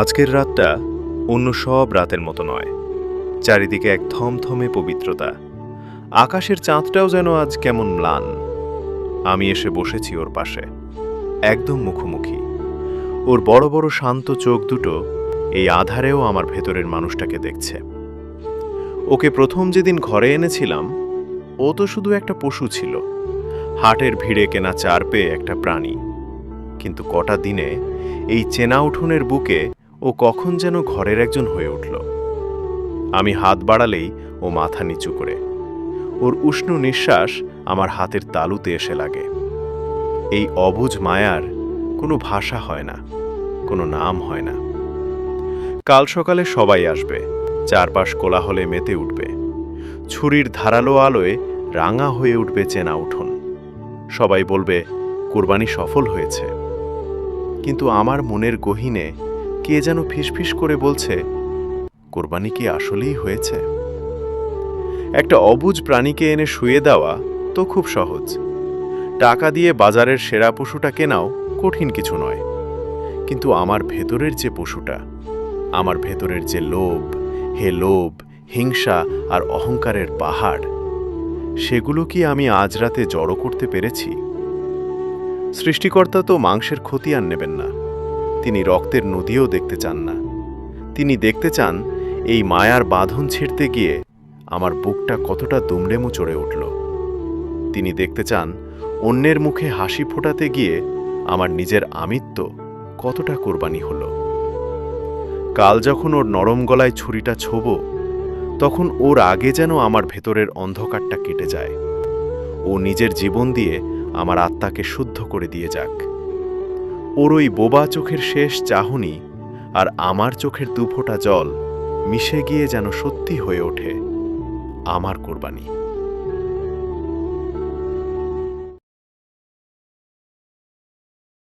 আজকের রাতটা অন্য সব রাতের মতো নয়। চারিদিকে এক থমথমে পবিত্রতা। আকাশের চাঁদটাও যেন আজ কেমন ম্লান। আমি এসে বসেছি ওর পাশে, একদম মুখোমুখি। ওর বড় বড় শান্ত চোখ দুটো এই আধারেও আমার ভেতরের মানুষটাকে দেখছে। ওকে প্রথম যেদিন ঘরে এনেছিলাম, ও তো শুধু একটা পশু ছিল, হাটের ভিড়ে কেনা চার পেয়ে একটা প্রাণী। কিন্তু কটা দিনে এই চেনা উঠোনের বুকে ও কখন যেন ঘরের একজন হয়ে উঠল। আমি হাত বাড়ালেই ও মাথা নিচু করে। ওর উষ্ণ নিঃশ্বাস আমার হাতের তালুতে এসে লাগে। এই অবুঝ মায়ার কোনো ভাষা হয় না, কোনো নাম হয় না। কাল সকালে সবাই আসবে, চারপাশ কোলাহলে মেতে উঠবে। ছুরির ধারালো আলোয় রাঙা হয়ে উঠবে চেনা উঠোন। সবাই বলবে কুরবানি সফল হয়েছে। কিন্তু আমার মনের গহীনে কে যেন ফিসফিস করে বলছে, কোরবানি কি আসলেই হয়েছে? একটা অবুঝ প্রাণীকে এনে শুয়ে দেওয়া তো খুব সহজ। টাকা দিয়ে বাজারের সেরা পশুটা কেনাও কঠিন কিছু নয়। কিন্তু আমার ভেতরের যে পশুটা, আমার ভেতরের যে লোভ, হে লোভ, হিংসা আর অহংকারের পাহাড়, সেগুলো কি আমি আজ রাতে জড়ো করতে পেরেছি? সৃষ্টিকর্তা তো মাংসের খতিয়ান নেবেন না, তিনি রক্তের নদীও দেখতে চান না। তিনি দেখতে চান এই মায়ার বাঁধন ছিঁড়তে গিয়ে আমার বুকটা কতটা দুমড়েমু চড়ে উঠল। তিনি দেখতে চান অন্যের মুখে হাসি ফোটাতে গিয়ে আমার নিজের আমিত্ব কতটা কোরবানি হলো। কাল যখন ওর নরম গলায় ছুরিটা ছোব, তখন ওর আগে যেন আমার ভেতরের অন্ধকারটা কেটে যায়। ও নিজের জীবন দিয়ে আমার আত্মাকে শুদ্ধ করে দিয়ে যাক। ওর ওই বোবা চোখের শেষ চাহনি আর আমার চোখের দুফোঁটা জল মিশে গিয়ে যেন সত্যি হয়ে ওঠে আমার কোরবানি।